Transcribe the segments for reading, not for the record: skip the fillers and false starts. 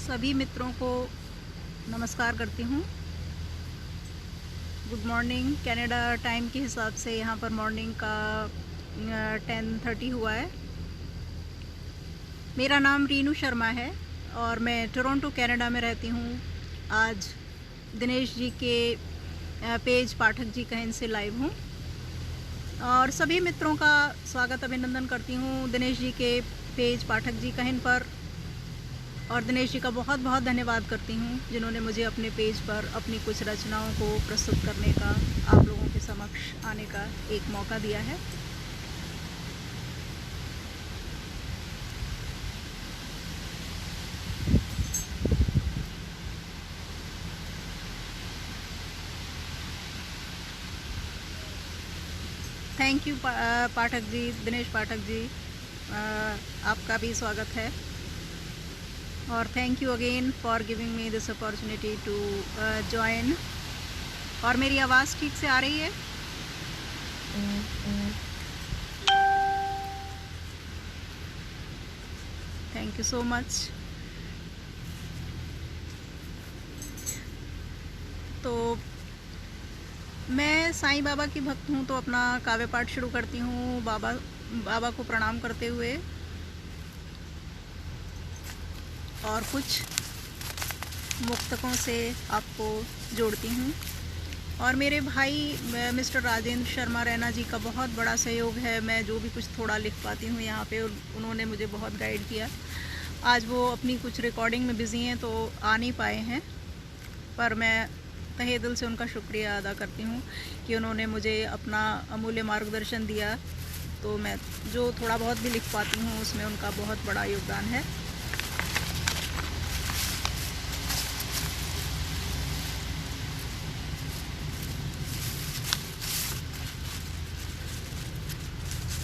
सभी मित्रों को नमस्कार करती हूँ। Good morning. कनाडा टाइम के हिसाब से यहाँ पर मॉर्निंग का 10:30 हुआ है। मेरा नाम रीनू शर्मा है और मैं टोरंटो कनाडा में रहती हूँ। आज दिनेश जी के पेज पाठक जी कहें से लाइव हूँ और सभी मित्रों का स्वागत अभिनंदन करती हूँ दिनेश जी के पेज पाठक जी कहें पर। और दिनेश जी का बहुत बहुत धन्यवाद करती हूँ जिन्होंने मुझे अपने पेज पर अपनी कुछ रचनाओं को प्रस्तुत करने का, आप लोगों के समक्ष आने का एक मौका दिया है। थैंक यू पाठक जी, दिनेश पाठक जी, आपका भी स्वागत है और thank you again for giving me this opportunity to join. और मेरी आवाज़ ठीक से आ रही है? Thank you so much. तो मैं साईं बाबा की भक्त हूँ तो अपना काव्य पाठ शुरू करती हूँ बाबा को प्रणाम करते हुए और कुछ मुक्तकों से आपको जोड़ती हूँ। और मेरे भाई मिस्टर राजेंद्र शर्मा रैना जी का बहुत बड़ा सहयोग है। मैं जो भी कुछ थोड़ा लिख पाती हूँ यहाँ पे, उन्होंने मुझे बहुत गाइड किया। आज वो अपनी कुछ रिकॉर्डिंग में बिज़ी हैं तो आ नहीं पाए हैं, पर मैं तहे दिल से उनका शुक्रिया अदा करती हूँ कि उन्होंने मुझे अपना अमूल्य मार्गदर्शन दिया। तो मैं जो थोड़ा बहुत भी लिख पाती हूँ उसमें उनका बहुत बड़ा योगदान है।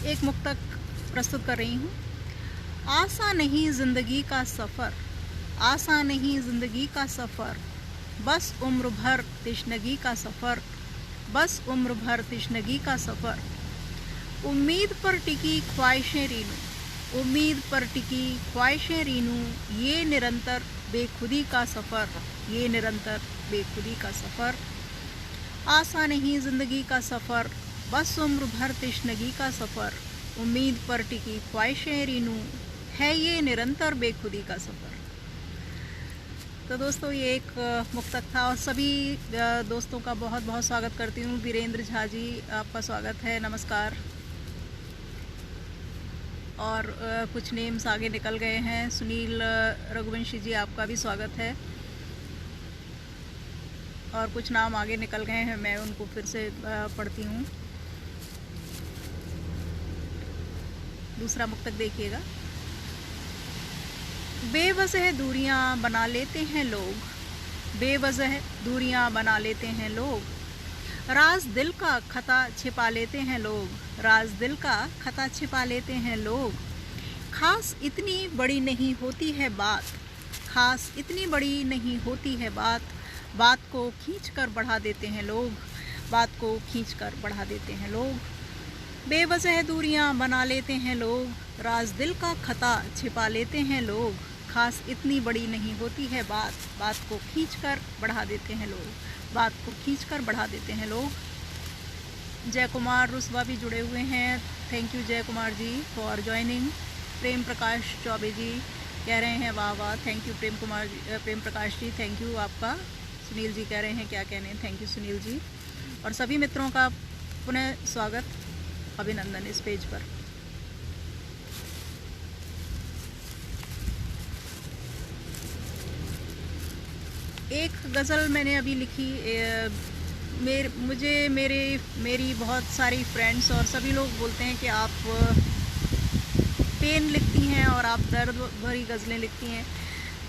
एक मुक्तक प्रस्तुत कर रही हूँ। आसा नहीं ज़िंदगी का सफ़र, आसा नहीं ज़िंदगी का सफ़र, बस उम्र भर तिश्नगी का सफ़र, बस उम्र भर तिश्नगी का सफ़र। उम्मीद पर टिकी ख्वाहिशें रीनू, उम्मीद पर टिकी ख्वाहिशें रीनू, ये निरंतर बेखुदी का सफ़र, ये निरंतर बेखुदी का सफ़र। आसा नहीं ज़िंदगी का सफ़र, बस उम्र भर तिश्नगी का सफ़र, उम्मीद पर टिकी ख्वाहिशें रीनू, है ये निरंतर बेखुदी का सफ़र। तो दोस्तों ये एक मुक्तक था और सभी दोस्तों का बहुत बहुत स्वागत करती हूँ। वीरेंद्र झा जी, आपका स्वागत है, नमस्कार। और कुछ नेम्स आगे निकल गए हैं। सुनील रघुवंशी जी, आपका भी स्वागत है। और कुछ नाम आगे निकल गए हैं, मैं उनको फिर से पढ़ती हूँ। दूसरा मुक्तक देखिएगा। बेवजह दूरियां बना लेते हैं लोग, बेवजह दूरियां बना लेते हैं लोग, राज दिल का खता छिपा लेते हैं लोग, राज दिल का खता छिपा लेते हैं लोग। खास इतनी बड़ी नहीं होती है बात, खास इतनी बड़ी नहीं होती है बात, बात को खींच कर बढ़ा देते हैं लोग, बात को खींच कर बढ़ा देते हैं लोग। बेवजह दूरियां बना लेते हैं लोग, राज दिल का खता छिपा लेते हैं लोग। खास इतनी बड़ी नहीं होती है बात, बात को खींचकर बढ़ा देते हैं लोग, बात को खींचकर बढ़ा देते हैं लोग। जय कुमार रुस्वा भी जुड़े हुए हैं, थैंक यू जय कुमार जी फॉर ज्वाइनिंग। प्रेम प्रकाश चौबे जी कह रहे हैं वाह वाह, thank you Prem Prakash ji, thank you आपका। सुनील जी कह रहे हैं क्या कहने, थैंक यू सुनील जी। और सभी मित्रों का पुनः स्वागत अभिनंदन इस पेज पर। एक गज़ल मैंने अभी लिखी। मेरी बहुत सारी फ्रेंड्स और सभी लोग बोलते हैं कि आप पेन लिखती हैं और आप दर्द भरी गज़लें लिखती हैं।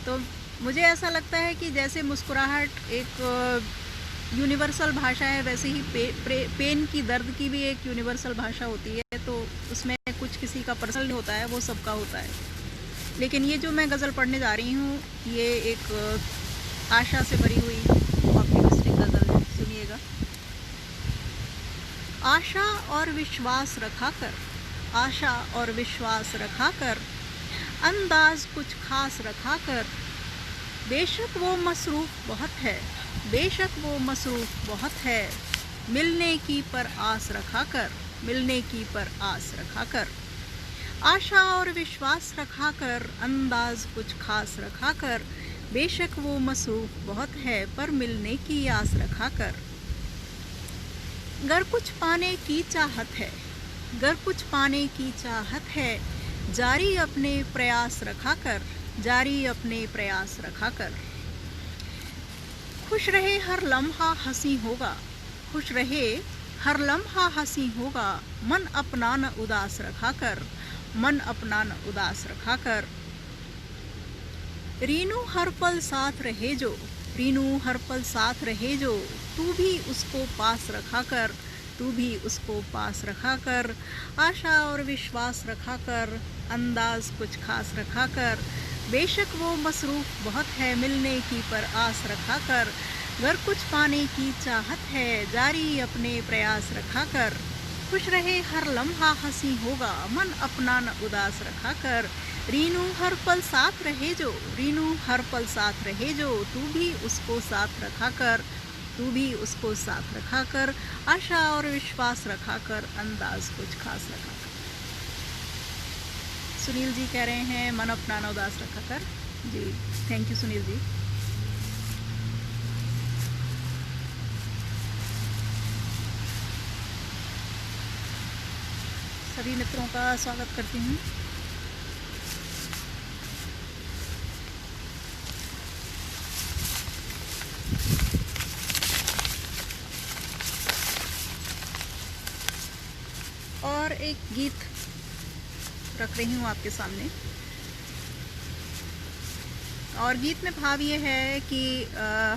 तो मुझे ऐसा लगता है कि जैसे मुस्कुराहट एक यूनिवर्सल भाषा है, वैसे ही पेन की, दर्द की भी एक यूनिवर्सल भाषा होती है। तो उसमें कुछ किसी का पर्सनल होता है, वो सबका होता है। लेकिन ये जो मैं गज़ल पढ़ने जा रही हूँ ये एक आशा से भरी हुई ऑप्टिमिस्टिक गज़ल है, सुनिएगा। आशा और विश्वास रखा कर, आशा और विश्वास रखा कर, अंदाज कुछ खास रखा कर, बेशक वो मसरूफ़ बहुत है, बेशक वो मसरूफ़ बहुत है, मिलने की पर आस रखा कर, मिलने की पर आस रखा कर, आशा और विश्वास रखा कर, अंदाज कुछ खास रखा कर, बेशक वो मसरूफ़ बहुत है पर मिलने की आस रखा कर। गर कुछ पाने की चाहत है, गर कुछ पाने की चाहत है, जारी अपने प्रयास रखा कर, जारी अपने प्रयास रखा कर। खुश रहे हर लम्हा हंसी होगा, खुश रहे हर लम्हा हंसी होगा, मन अपना न उदास रखा कर, मन अपना न उदास रखा कर। रीनू हर पल साथ रहे जो, रीनू हर पल साथ रहे जो, तू भी उसको पास रखा कर, तू भी उसको पास रखा कर, आशा और विश्वास रखा कर, अंदाज कुछ खास रखा कर, बेशक वो मसरूफ़ बहुत है, मिलने की पर आस रखा कर, गर कुछ पाने की चाहत है, जारी अपने प्रयास रखा कर। खुश रहे हर लम्हा हंसी होगा, मन अपना न उदास रखा कर, रीनू हर पल साथ रहे जो, रीनू हर पल साथ रहे जो, तू भी उसको साथ रखा कर, तू भी उसको साथ रखा कर, आशा और विश्वास रखा कर, अंदाज कुछ खास रखा कर। सुनील जी कह रहे हैं मन अपना न उदास रखा कर। जी थैंक यू सुनील जी। सभी मित्रों का स्वागत करती हूँ। और एक गीत रख रही हूँ आपके सामने, और गीत में भाव ये है कि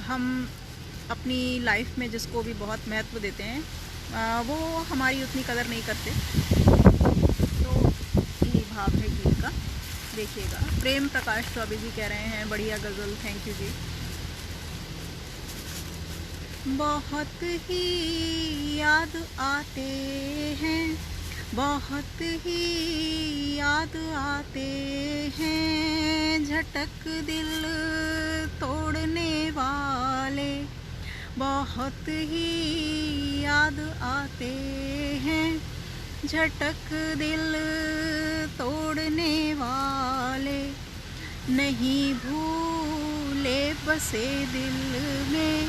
हम अपनी लाइफ में जिसको भी बहुत महत्व देते हैं वो हमारी उतनी कदर नहीं करते, तो ये भाव है गीत का, देखिएगा। प्रेम प्रकाश चौबे जी कह रहे हैं बढ़िया गज़ल, थैंक यू जी। बहुत ही याद आते हैं, बहुत ही याद आते हैं, झटक दिल तोड़ने वाले, बहुत ही याद आते हैं, झटक दिल तोड़ने वाले, नहीं भूले बसे दिल में,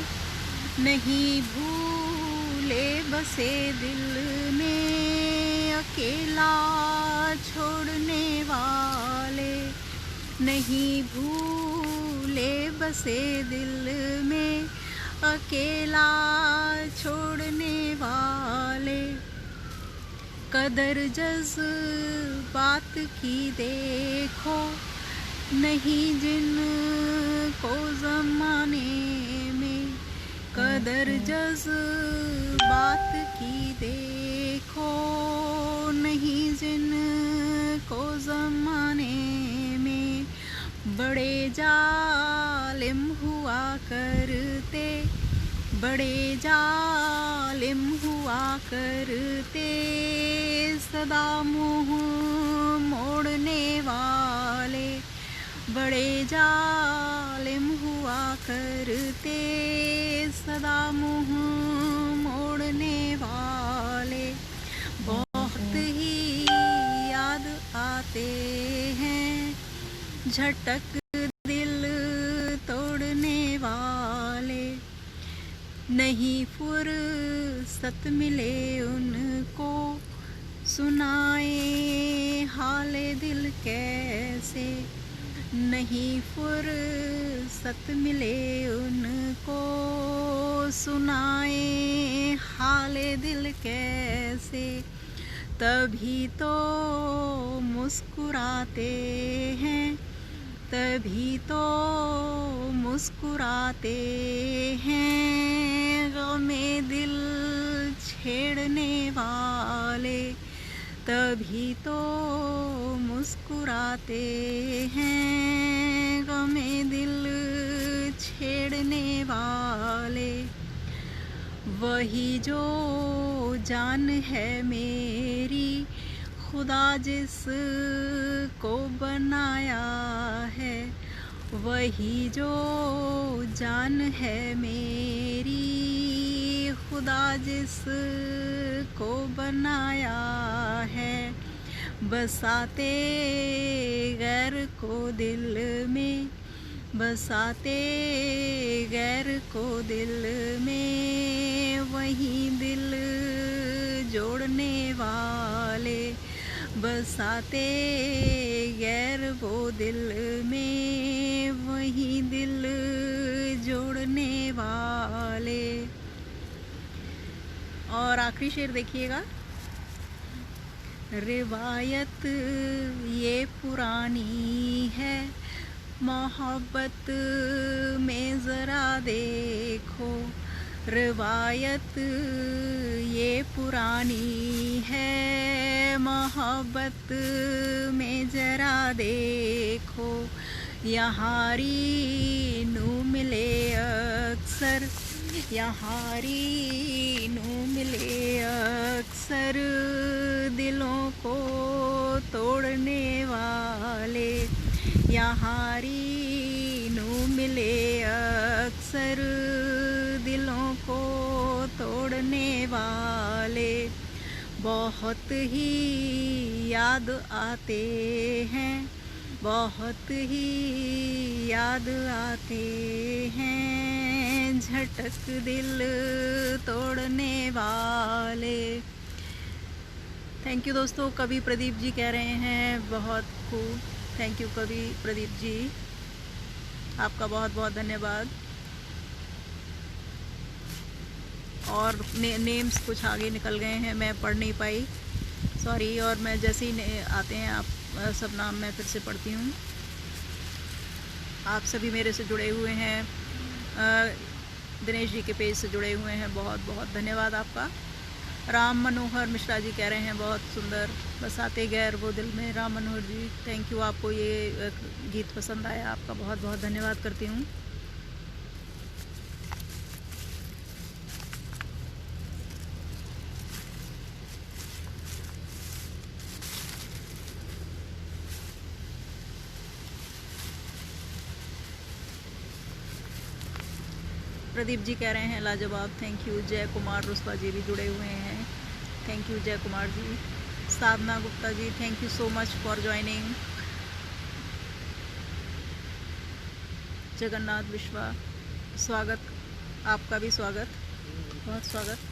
नहीं भूले बसे दिल में, अकेला छोड़ने वाले, नहीं भूले बसे दिल में, अकेला छोड़ने वाले, कदर जज्बात की देखो, नहीं जिन को ज़माने में, कदर जज्बात की देखो, नहीं जिन को ज़माने में, बड़े जालिम हुआ करते, बड़े जालिम हुआ करते, सदा मुँह मोड़ने वाले, बड़े जालिम हुआ करते, सदा मुँह मोड़ने वाले, बहुत ही याद आते हैं, झटक दिल तोड़ने वाले, नहीं फुर्सत मिले उनको, सुनाए हाले दिल कैसे, नहीं फुर्सत मिले उनको, सुनाए हाले दिल कैसे, तभी तो मुस्कुराते हैं, तभी तो मुस्कुराते हैं, गमे दिल छेड़ने वाले, तभी तो मुस्कुराते हैं, गमे दिल छेड़ने वाले, वही जो जान है मेरी, खुदा जिस को बनाया है, वही जो जान है मेरी, खुदा जिस को बनाया है, बसाते गैर को दिल में, बसाते गैर को दिल में, वही दिल जोड़ने वाले, बसाते गैर वो दिल में, वही दिल जोड़ने वाले। और आखिरी शेर देखिएगा। रिवायत ये पुरानी है, मोहब्बत में ज़रा देखो, रिवायत ये पुरानी है, मोहब्बत में ज़रा देखो, यहाँ रीनू मिले अक्सर, यहाँ रीनू मिले अक्सर, दिलों को तोड़ने वाले, यहाँ रीनू मिले अक्सर, दिलों को तोड़ने वाले। बहुत ही याद आते हैं, बहुत ही याद आते हैं, झटक दिल तोड़ने वाले। थैंक यू दोस्तों। कवि प्रदीप जी कह रहे हैं बहुत खूब। थैंक यू कवि प्रदीप जी, आपका बहुत बहुत धन्यवाद। और नेम्स कुछ आगे निकल गए हैं, मैं पढ़ नहीं पाई, सॉरी। और मैं जैसे ही आते हैं आप सब नाम मैं फिर से पढ़ती हूँ। आप सभी मेरे से जुड़े हुए हैं, दिनेश जी के पेज से जुड़े हुए हैं, बहुत बहुत धन्यवाद आपका। राम मनोहर मिश्रा जी कह रहे हैं बहुत सुंदर, बसाते गैर वो दिल में। राम मनोहर जी थैंक यू, आपको ये गीत पसंद आया, आपका बहुत बहुत धन्यवाद करती हूँ। प्रदीप जी कह रहे हैं लाजवाब, थैंक यू। जय कुमार रुस्वा जी भी जुड़े हुए हैं, थैंक यू जय Kumar ji. Sadhana Gupta ji thank you so much for joining. Jagannath Vishwa स्वागत, आपका भी स्वागत, बहुत स्वागत।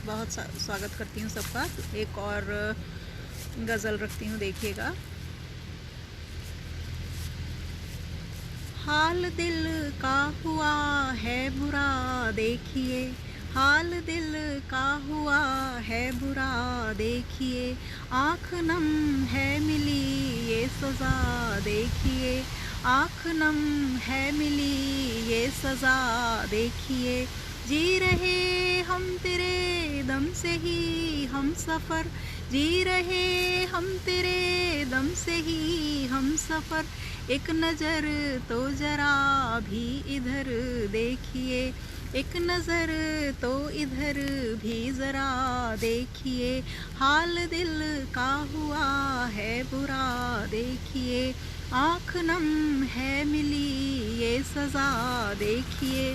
बहुत स्वागत करती हूँ सबका। एक और गज़ल रखती हूँ, देखिएगा। हाल दिल का हुआ है बुरा देखिए, हाल दिल का हुआ है बुरा देखिए, आँख नम है मिली ये सज़ा देखिए, आँख नम है मिली ये सज़ा देखिए, जी रहे हम तेरे दम से ही हम सफ़र, जी रहे हम तेरे दम से ही हम सफ़र, एक नज़र तो ज़रा भी इधर देखिए, एक नज़र तो इधर भी ज़रा देखिए, हाल दिल का हुआ है बुरा देखिए, आँख नम है मिली ये सज़ा देखिए।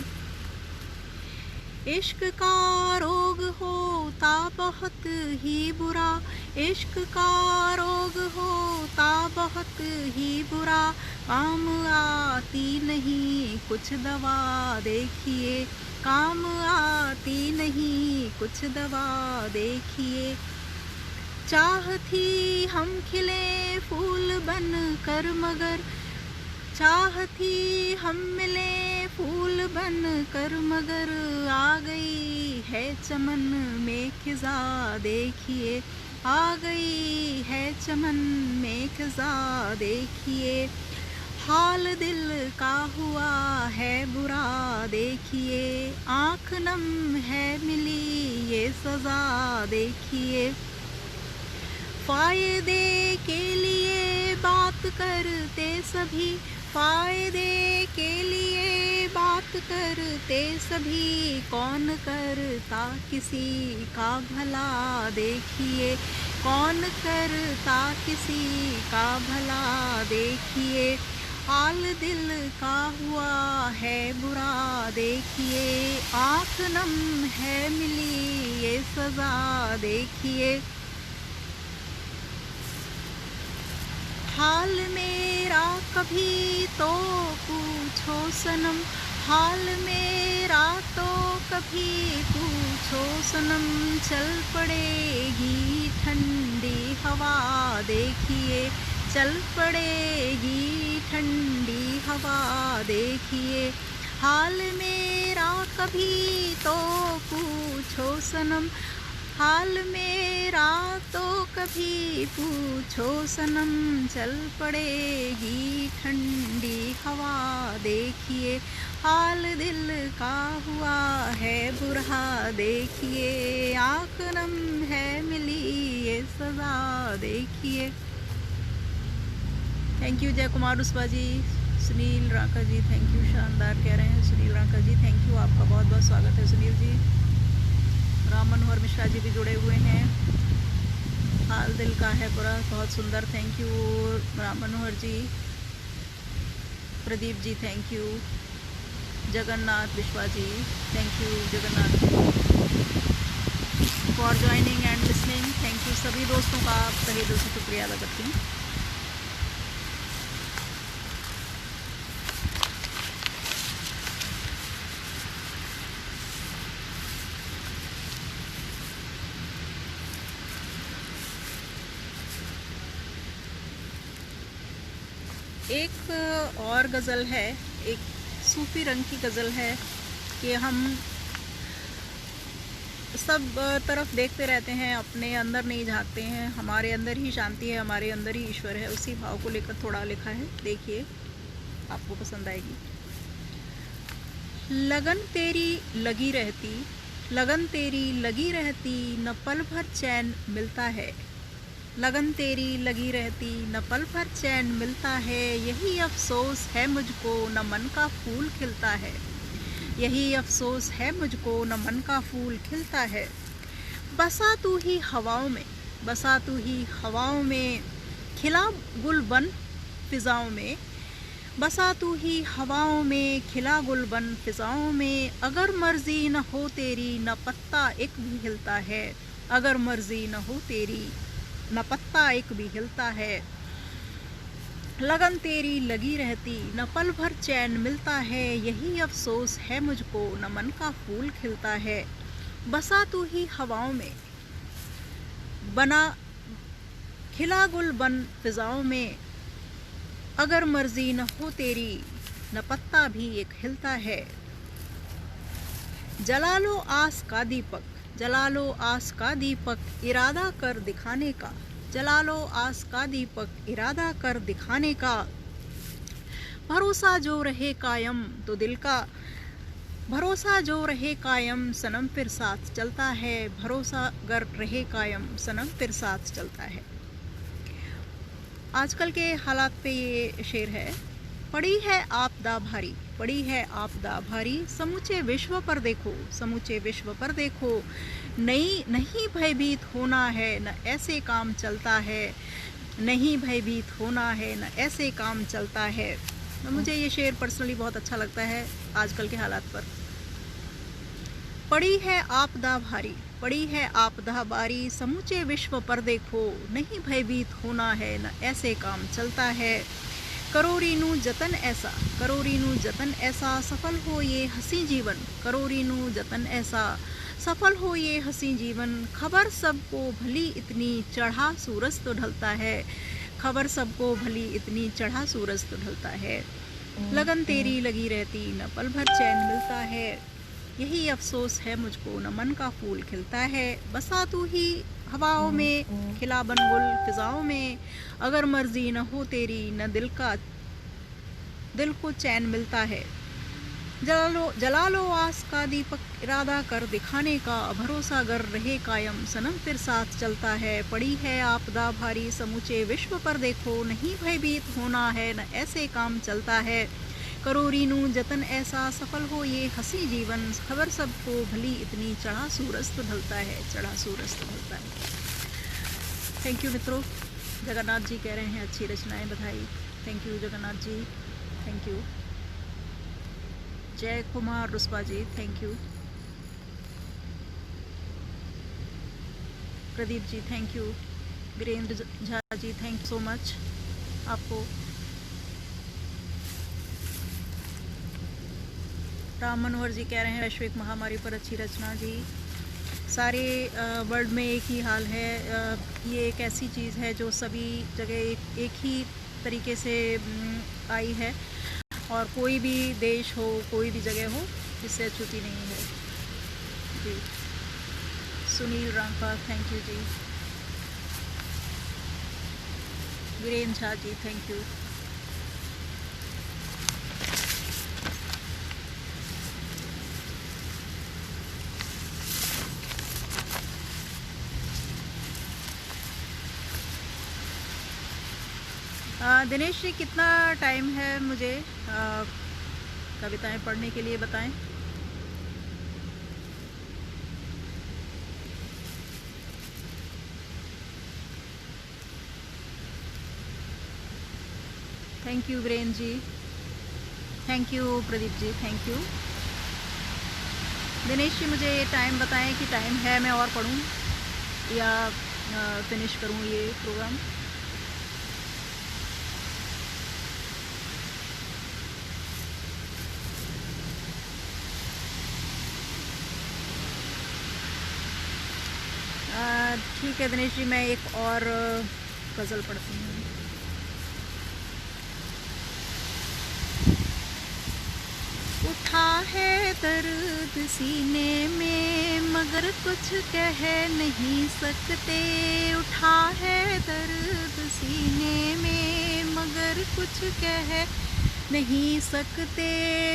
इश्क का रोग होता बहुत ही बुरा, इश्क का रोग होता बहुत ही बुरा, काम आती नहीं कुछ दवा देखिए, काम आती नहीं कुछ दवा देखिए, चाह थी हम खिले फूल बन कर मगर, चाह थी हम मिले फूल बन कर मगर, आ गई है चमन में खिज़ा देखिए, आ गई है चमन में खिज़ा देखिए, हाल दिल का हुआ है बुरा देखिए, आँख नम है मिली ये सज़ा देखिए, फायदे के लिए बात करते सभी, फायदे के लिए बात करते सभी, कौन करता किसी का भला देखिए, कौन करता किसी का भला देखिए। हाल दिल का हुआ है बुरा देखिए, आँख नम है मिली ये सजा देखिए। हाल मेरा कभी तो पूछो सनम, हाल मेरा तो कभी पूछो सनम। चल पड़ेगी ठंडी हवा देखिए, चल पड़ेगी ठंडी हवा देखिए। हाल मेरा कभी तो पूछो सनम, हाल मेरा तो कभी पूछो सनम। चल पड़ेगी ठंडी हवा देखिए, हाल दिल का हुआ है बुरा देखिए, आँख नम है मिली ये सजा देखिए। थैंक यू जय कुमार उस्वा जी। सुनील राका जी थैंक यू, शानदार कह रहे हैं सुनील राका जी, थैंक यू, आपका बहुत बहुत स्वागत है सुनील जी। राम मनोहर मिश्रा जी भी जुड़े हुए हैं। हाल दिल का है बुरा, बहुत सुंदर, thank you Ram Manohar ji. Pradeep ji thank you. Jagannath Vishwa ji thank you, Jagannath for joining and listening, thank you. सभी दोस्तों का तहे दिल से शुक्रिया अदा करती हूँ। एक और गज़ल है, एक सूफी रंग की गज़ल है कि हम सब तरफ देखते रहते हैं, अपने अंदर नहीं झांकते हैं। हमारे अंदर ही शांति है, हमारे अंदर ही ईश्वर है। उसी भाव को लेकर थोड़ा लिखा है, देखिए आपको पसंद आएगी। लगन तेरी लगी रहती, लगन तेरी लगी रहती, न पल भर चैन मिलता है। लगन तेरी लगी रहती, न पल भर चैन मिलता है। यही अफसोस है मुझको, न मन का फूल खिलता है। यही अफसोस है मुझको, न मन का फूल खिलता है। बसा तू ही हवाओं में, बसा तू ही हवाओं में, खिला गुल बन फिजाओं में। बसा तू ही हवाओं में, खिला गुल बन फिजाओं में। अगर मर्जी न हो तेरी, न पत्ता एक भी हिलता है। अगर मर्जी न हो तेरी, न पत्ता एक भी हिलता है। लगन तेरी लगी रहती, न पल भर चैन मिलता है। यही अफसोस है मुझको, न मन का फूल खिलता है। बसा तू ही हवाओं में, बना खिला गुल बन फिजाओं में। अगर मर्जी न हो तेरी, न पत्ता भी एक हिलता है। जला लो आस का दीपक, जला लो आस का दीपक, इरादा कर दिखाने का। जला लो आस का दीपक, इरादा कर दिखाने का। भरोसा जो रहे कायम तो दिल का, भरोसा जो रहे कायम सनम फिर साथ चलता है। भरोसा अगर रहे कायम सनम फिर साथ चलता है। आजकल के हालात पे ये शेर है। पड़ी है आपदा भारी, पड़ी है आपदा भारी, समूचे विश्व पर देखो, समूचे विश्व पर देखो। नहीं भयभीत होना है, न ऐसे काम चलता है। नहीं भयभीत होना है, न ऐसे काम चलता है। तो मुझे ये शेर पर्सनली बहुत अच्छा लगता है आजकल के हालात पर। पड़ी है आपदा भारी, पड़ी है आपदा भारी, समूचे विश्व पर देखो। नहीं भयभीत होना है, न ऐसे काम चलता है। करो रीनू जतन ऐसा, करो रीनू जतन ऐसा, सफल हो ये हंसी जीवन। करो रीनू जतन ऐसा, सफल हो ये हंसी जीवन। खबर सबको भली इतनी, चढ़ा सूरज तो ढलता है। खबर सबको भली इतनी, चढ़ा सूरज तो ढलता है। लगन तेरी लगी रहती, न पल भर चैन मिलता है। यही अफसोस है मुझको, न मन का फूल खिलता है। बसा तू ही हवाओं में, खिला बन गुल फिजाओं में। अगर मर्जी न हो तेरी, न दिल को चैन मिलता है। जला लो आस का दीपक, इरादा कर दिखाने का, भरोसा गर रहे कायम, सनम फिर साथ चलता है। पड़ी है आपदा भारी समूचे विश्व पर, देखो नहीं भयभीत होना है, न ऐसे काम चलता है। करो रीनू जतन ऐसा, सफल हो ये हंसी जीवन, खबर सबको भली इतनी, चढ़ा सूरज तो ढलता है, चढ़ा सूरज तो ढलता है। थैंक यू मित्रों। जगन्नाथ जी कह रहे हैं अच्छी रचनाएं, बधाई। Thank you Jagannath ji, thank you. जय Kumar Ruspa ji, thank you. Pradeep ji thank you. Virendra Jha ji thank you so much आपको। राम मनोहर जी कह रहे हैं वैश्विक महामारी पर अच्छी रचना जी। सारे वर्ल्ड में एक ही हाल है। ये एक ऐसी चीज़ है जो सभी जगह एक ही तरीके से आई है, और कोई भी देश हो, कोई भी जगह हो, इससे अछूती नहीं है जी। सुनील रामका थैंक यू जी। Virendra Jha ji thank you. दिनेश जी कितना टाइम है मुझे कविताएं पढ़ने के लिए बताएं। Thank you Virendra ji, thank you Pradeep ji, thank you. Dinesh ji मुझे टाइम बताएं कि टाइम है, मैं और पढ़ूं या फिनिश करूं ये प्रोग्राम। ठीक है दिनेश जी, मैं एक और गज़ल पढ़ती हूँ। उठा है दर्द सीने में मगर कुछ कह नहीं सकते, उठा है दर्द सीने में मगर कुछ कह नहीं सकते,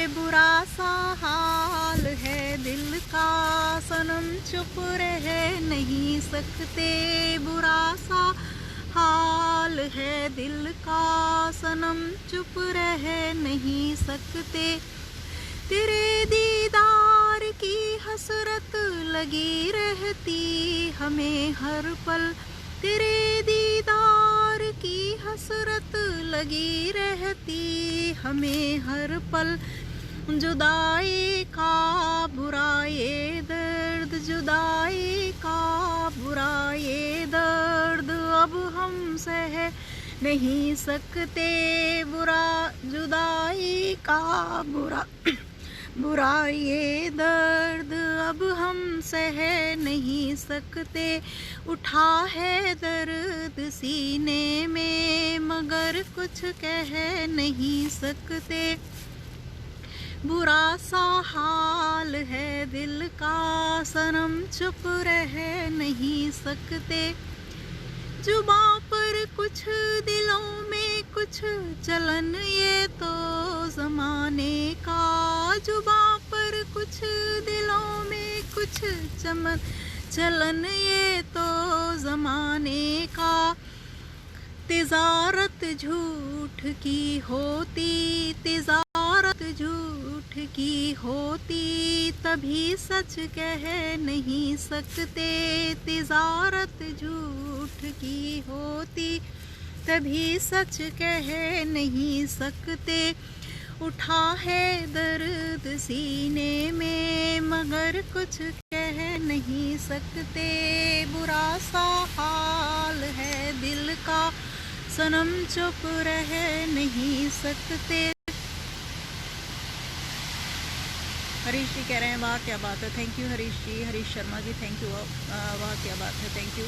बुरा सा हाल है दिल का सनम चुप रह नहीं सकते, बुरा सा हाल है दिल का सनम चुप रह नहीं सकते, तेरे दीदार की हसरत लगी रहती हमें हर पल, तेरे दीदार की हसरत लगी रहती हमें हर पल, जुदाई का बुरा ये दर्द, जुदाई का बुरा ये दर्द अब हम सह नहीं सकते, बुरा जुदाई का बुरा ये दर्द अब हम सह नहीं सकते, उठा है दर्द सीने में मगर कुछ कह नहीं सकते, बुरा सा हाल है दिल का सनम चुप रह नहीं सकते, जुबां पर कुछ दिलों में कुछ चलन ये तो ज़माने का, जुबां पर कुछ दिलों में कुछ चलन ये तो ज़माने का, तिजारत झूठ की होती, तिजारत झूठ की होती तभी सच कह नहीं सकते, तिजारत झूठ की होती तभी सच कह नहीं सकते, उठा है दर्द सीने में मगर कुछ कह नहीं सकते, बुरा सा हाल है दिल का सनम चुप रह नहीं सकते। हरीश जी कह रहे हैं वाह क्या बात है, thank you Harish ji. Harish Sharma ji thank you, वाह क्या बात है, थैंक यू।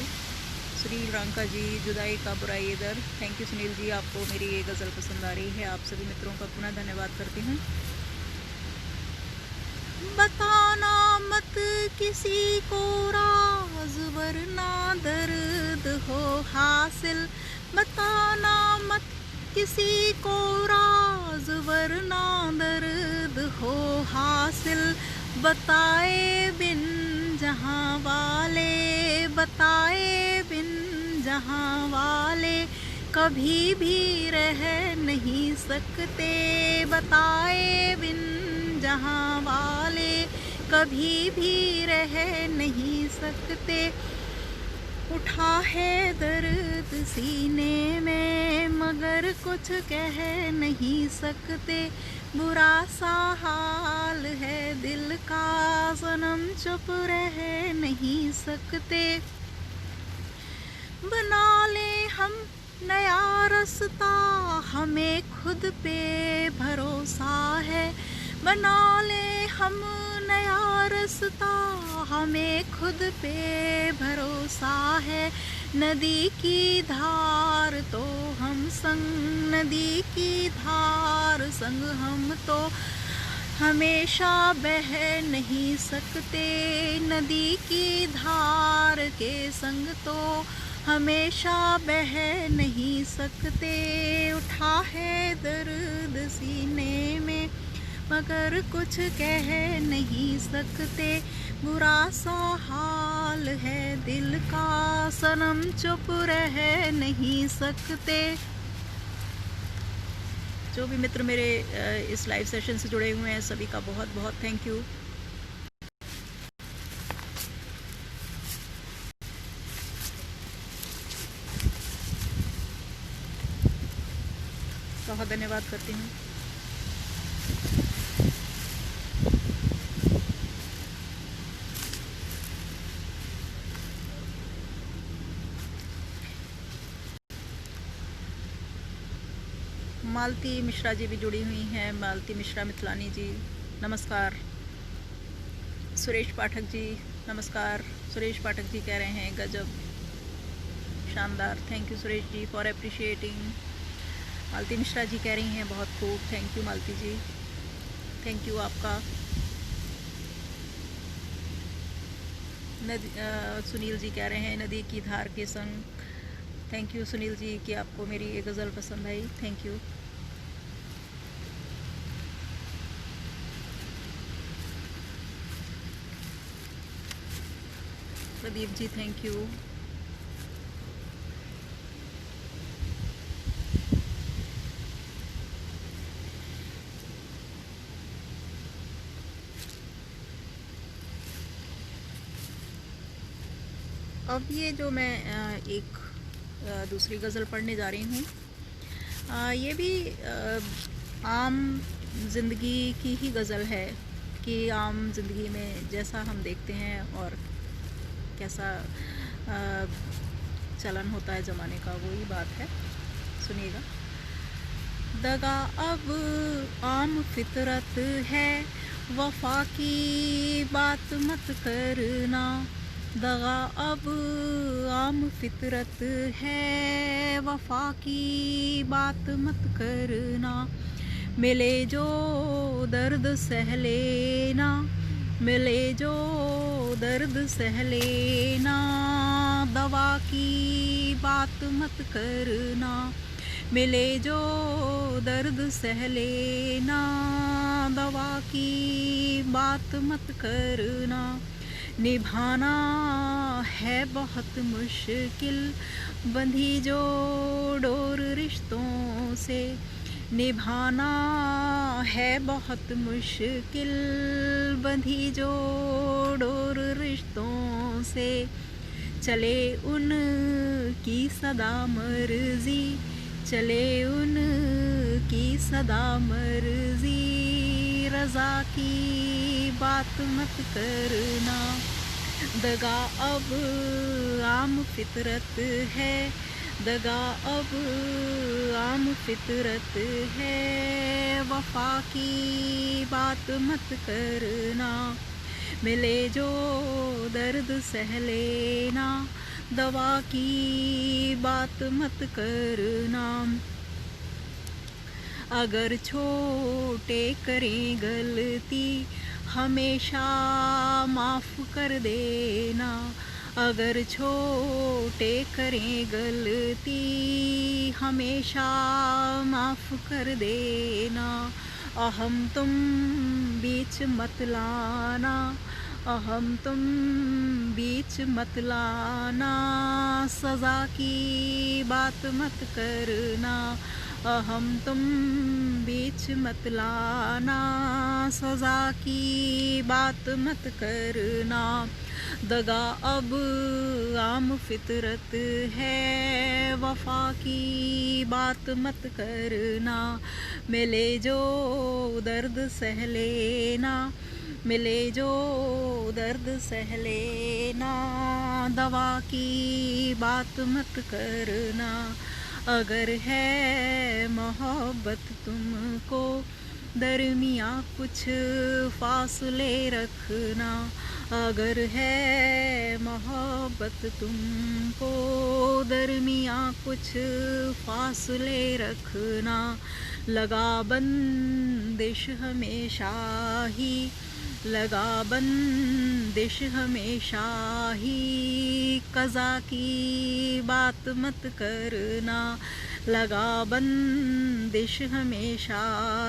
सुनील रांका जी जुदाई का बुरा ये दर्द, थैंक यू सुनील जी, आपको मेरी ये गज़ल पसंद आ रही है। आप सभी मित्रों का पुनः धन्यवाद करती हूँ। बताना मत किसी को राज वरना दर्द हो हासिल, बताना मत किसी को राज वरना दर्द हो हासिल, बताए बिन जहाँ वाले, बताए बिन जहाँ वाले कभी भी रह नहीं सकते, बताए बिन जहाँ वाले कभी भी रह नहीं सकते। उठा है दर्द सीने में मगर कुछ कह नहीं सकते, बुरा सा हाल है दिल का सनम चुप रह नहीं सकते। बना ले हम नया रास्ता हमें खुद पे भरोसा है, बना ले हम नया रास्ता हमें खुद पे भरोसा है। नदी की धार तो हम संग, नदी की धार संग हम तो हमेशा बह नहीं सकते, नदी की धार के संग तो हमेशा बह नहीं सकते। उठा है दर्द सीने में मगर कुछ कह नहीं सकते, बुरा सा हाल है दिल का सनम चुप रह नहीं सकते। जो भी मित्र मेरे इस लाइव सेशन से जुड़े हुए हैं सभी का बहुत बहुत थैंक यू। बहुत धन्यवाद करती हूँ। मालती मिश्रा जी भी जुड़ी हुई हैं, मालती मिश्रा मिथलानी जी नमस्कार। सुरेश पाठक जी नमस्कार। सुरेश पाठक जी कह रहे हैं गजब, शानदार, thank you Suresh ji for appreciating. Malti Mishra ji कह रही हैं बहुत खूब, thank you Malti ji, thank you आपका। सुनील जी कह रहे हैं नदी की धार के संग, थैंक यू सुनील जी कि आपको मेरी ये गज़ल पसंद आई, thank you. Pradeep ji thank you. अब ये जो मैं एक दूसरी गज़ल पढ़ने जा रही हूँ, ये भी आम ज़िंदगी की ही गज़ल है कि आम ज़िंदगी में जैसा हम देखते हैं और कैसा चलन होता है ज़माने का, वही बात है, सुनिएगा। दगा अब आम फितरत है, वफा की बात मत करना, दगा अब आम फितरत है, वफा की बात मत करना, मिले जो दर्द सह लेना, मिले जो दर्द सह लेना, दवा की बात मत करना, मिले जो दर्द सह लेना, दवा की बात मत करना, निभाना है बहुत मुश्किल, बंधी जो डोर रिश्तों से, निभाना है बहुत मुश्किल, बंधी जो डोर रिश्तों से, चले उन की सदा मर्जी, चले उन की सदा मर्जी, रज़ा की बात मत करना, दगा अब आम फितरत है, दगा अब आम फितरत है, वफा की बात मत करना, मिले जो दर्द सह लेना, दवा की बात मत करना, अगर छोटे करें गलती हमेशा माफ़ कर देना, अगर छोटे करें गलती हमेशा माफ़ कर देना, अहम तुम बीच मत लाना, अहम तुम बीच मत लाना, सज़ा की बात मत करना, अहम तुम बीच मत लाना, सज़ा की बात मत करना। दगा अब आम फितरत है, वफा की बात मत करना, मिले जो दर्द सह लेना, मिले जो दर्द सह लेना, दवा की बात मत करना। अगर है मोहब्बत तुमको दरमिया कुछ फासले रखना, अगर है मोहब्बत तुमको दरमिया कुछ फासले रखना, लगा बंदिश हमेशा ही, लगा बंदिश हमेशा ही, कज़ा की बात मत करना, लगा बंदिश हमेशा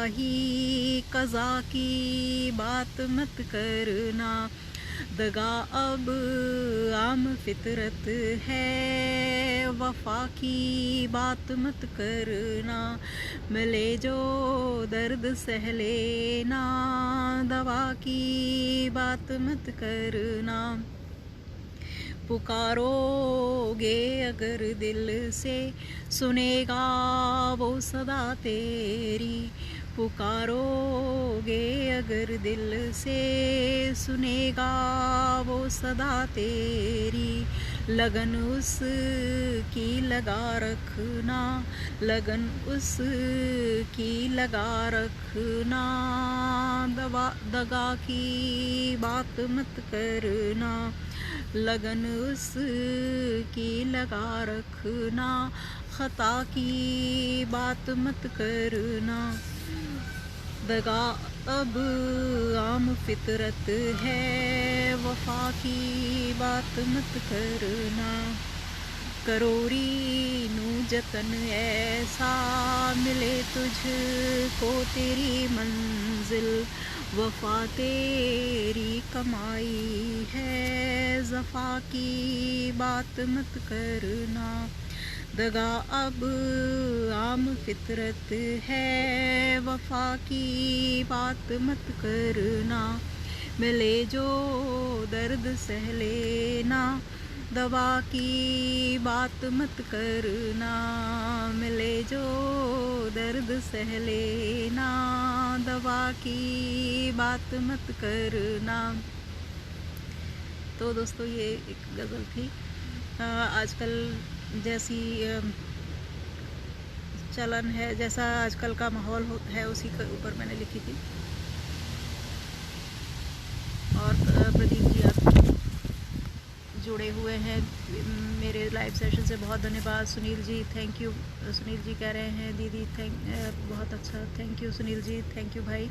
ही, कज़ा की बात मत करना। दगा अब आम फितरत है, वफा की बात मत करना, मिले जो दर्द सह लेना, दवा की बात मत करना। पुकारोगे अगर दिल से सुनेगा वो सदा तेरी, पुकारोगे अगर दिल से सुनेगा वो सदा तेरी, लगन उसकी लगा रखना, लगन उसकी लगा रखना, दगा की बात मत करना, लगन उसकी लगा रखना, खता की बात मत करना। दगा अब आम फितरत है, वफा की बात मत करना, करोरी नू जतन ऐसा मिले तुझको तेरी मंजिल, वफा तेरी कमाई है, ज़फ़ा की बात मत करना। दगा अब आम फितरत है, वफा की बात मत करना, मिले जो दर्द सह लेना, दवा की बात मत करना, मिले जो दर्द सह लेना, दवा की बात मत करना। तो दोस्तों ये एक गज़ल थी। आजकल जैसी चलन है, जैसा आजकल का माहौल है उसी के ऊपर मैंने लिखी थी। और प्रदीप जी आप जुड़े हुए हैं मेरे लाइव सेशन से, बहुत धन्यवाद। सुनील जी थैंक यू, सुनील जी कह रहे हैं दीदी बहुत अच्छा, thank you Sunil ji, thank you भाई।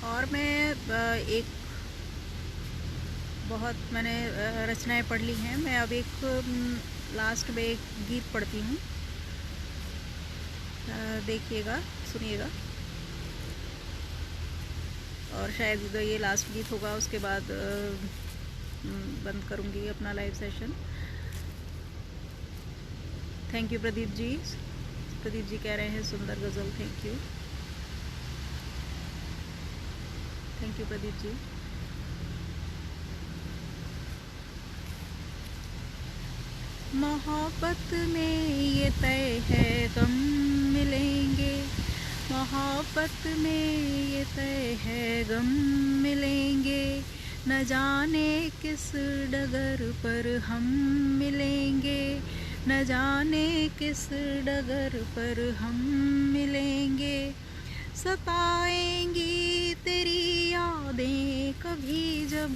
और मैं एक बहुत मैंने रचनाएं पढ़ ली हैं। मैं अब एक लास्ट में एक गीत पढ़ती हूँ, देखिएगा, सुनिएगा। और शायद ये लास्ट गीत होगा, उसके बाद बंद करूँगी अपना live session. Thank you Pradeep ji, Pradeep ji कह रहे हैं सुंदर गज़ल, thank you, thank you Pradeep ji. मोहब्बत में ये तय है गम मिलेंगे, मोहब्बत में ये तय है गम मिलेंगे, न जाने किस डगर पर हम मिलेंगे, न जाने किस डगर पर हम मिलेंगे। सताएंगी तेरी यादें कभी जब,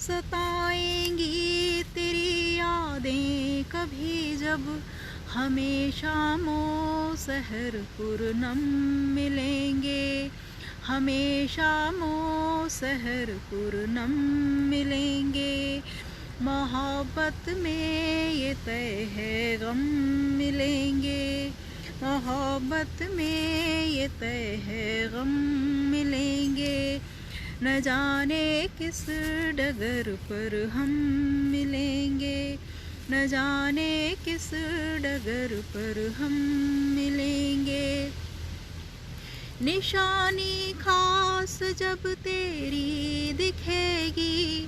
सताएंगी तेरी यादें कभी जब, हमेशा शामो सहर पूर्णम मिलेंगे, हमेशा शामो सहर पूर्णम मिलेंगे। मोहब्बत में ये तय है गम मिलेंगे, मोहब्बत में ये तय है गम मिलेंगे, न जाने किस डगर पर हम मिलेंगे, न जाने किस डगर पर हम मिलेंगे। निशानी खास जब तेरी दिखेगी,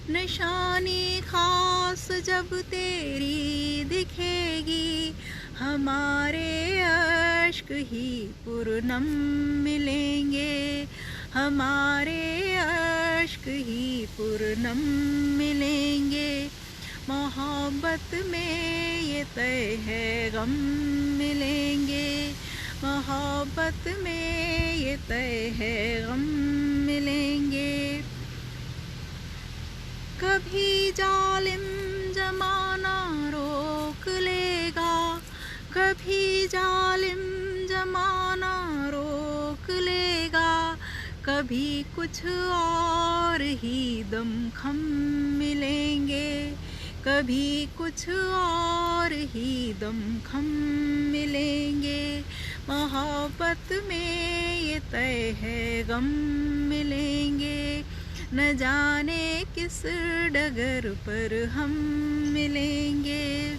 निशानी खास जब तेरी दिखेगी, हमारे अश्क ही पूर्णम मिलेंगे, हमारे अश्क ही पूर्णम मिलेंगे। मोहब्बत में ये तय है गम मिलेंगे, मोहब्बत में ये तय है गम मिलेंगे। कभी जालिम जमाना रोक लेगा, कभी जालिम जमाना रोक लेगा, कभी कुछ और ही दमखम मिलेंगे, कभी कुछ और ही दमखम मिलेंगे। मोहब्बत में ये तय है गम मिलेंगे, न जाने किस डगर पर हम मिलेंगे।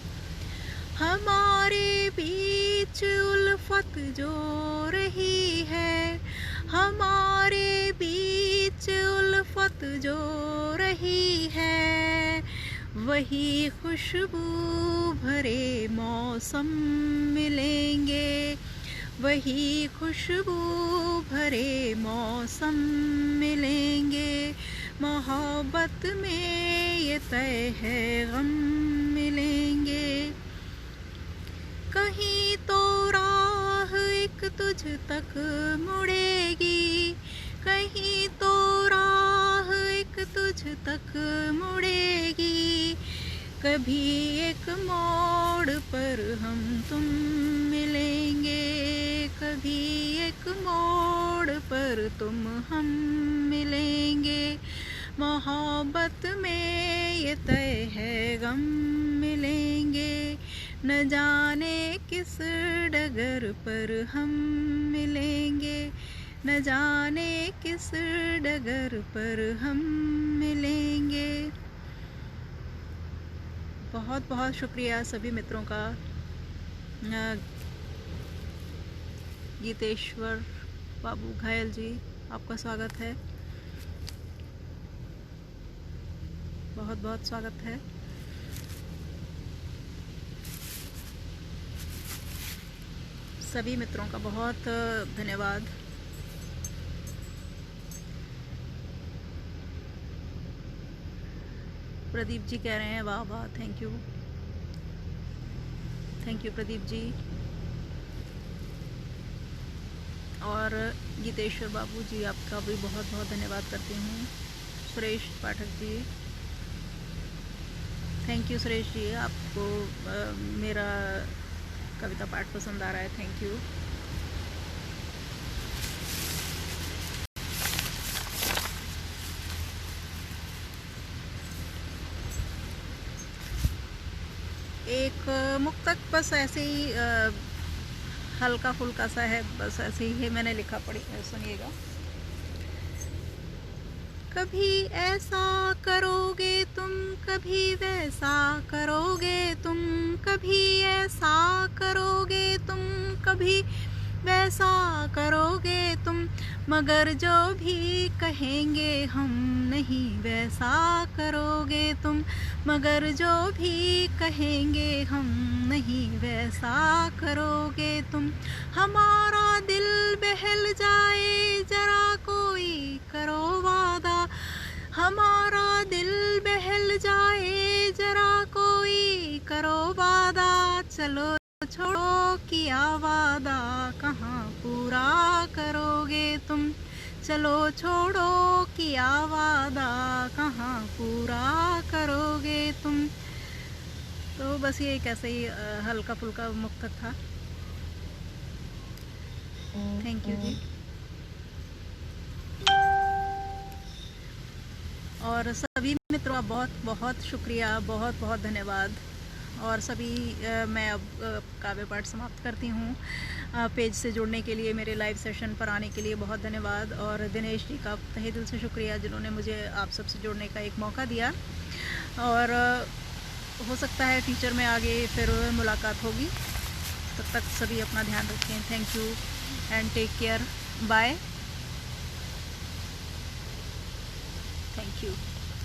हमारे बीच उल्फत जो रही है, हमारे बीच उल्फत जो रही है, वही खुशबू भरे मौसम मिलेंगे, वही खुशबू भरे मौसम मिलेंगे। मोहब्बत में ये तय है गम मिलेंगे। कहीं तो राह एक तुझ तक मुड़ेगी, कहीं तो राह एक तुझ तक मुड़ेगी, कभी एक मोड़ पर हम तुम मिलेंगे, कभी एक मोड़ पर तुम हम मिलेंगे। मोहब्बत में ये तय है गम मिलेंगे, न जाने किस डगर पर हम मिलेंगे, न जाने किस डगर पर हम मिलेंगे। बहुत बहुत शुक्रिया सभी मित्रों का। गीतेश्वर बाबू घायल जी, आपका स्वागत है, बहुत बहुत स्वागत है। सभी मित्रों का बहुत धन्यवाद। प्रदीप जी कह रहे हैं वाह वाह, thank you, thank you Pradeep ji. और गीतेश्वर बाबू जी, आपका भी बहुत बहुत धन्यवाद करती हूँ। सुरेश पाठक जी, थैंक यू सुरेश जी, आपको मेरा कविता पाठ पसंद आ रहा है, थैंक यू। एक मुक्तक बस ऐसे ही हल्का फुल्का सा है, बस ऐसे ही है, मैंने लिखा, पढ़ी सुनिएगा। कभी ऐसा करोगे तुम, कभी वैसा करोगे तुम, कभी ऐसा करोगे तुम, कभी वैसा करोगे तुम, मगर जो भी कहेंगे हम नहीं वैसा करोगे तुम, मगर जो भी कहेंगे हम नहीं वैसा करोगे तुम। हमारा दिल बहल जाए जरा कोई करो वादा, हमारा दिल बहल जाए जरा कोई करो वादा। चलो छोड़ो किया वादा कहाँ पूरा करोगे तुम, चलो छोड़ो किया वादा कहाँ पूरा करोगे तुम। तो बस ये एक ऐसे ही हल्का फुल्का मुक्तक था। थैंक यू जी। और सभी मित्रों का बहुत बहुत शुक्रिया, बहुत बहुत धन्यवाद। और सभी मैं अब काव्य पाठ समाप्त करती हूँ। पेज से जुड़ने के लिए, मेरे लाइव सेशन पर आने के लिए बहुत धन्यवाद। और दिनेश जी का तहे दिल से शुक्रिया जिन्होंने मुझे आप सबसे जुड़ने का एक मौका दिया। और हो सकता है फ्यूचर में आगे फिर मुलाकात होगी। तब तक सभी अपना ध्यान रखें। Thank you and take care. Bye. Thank you.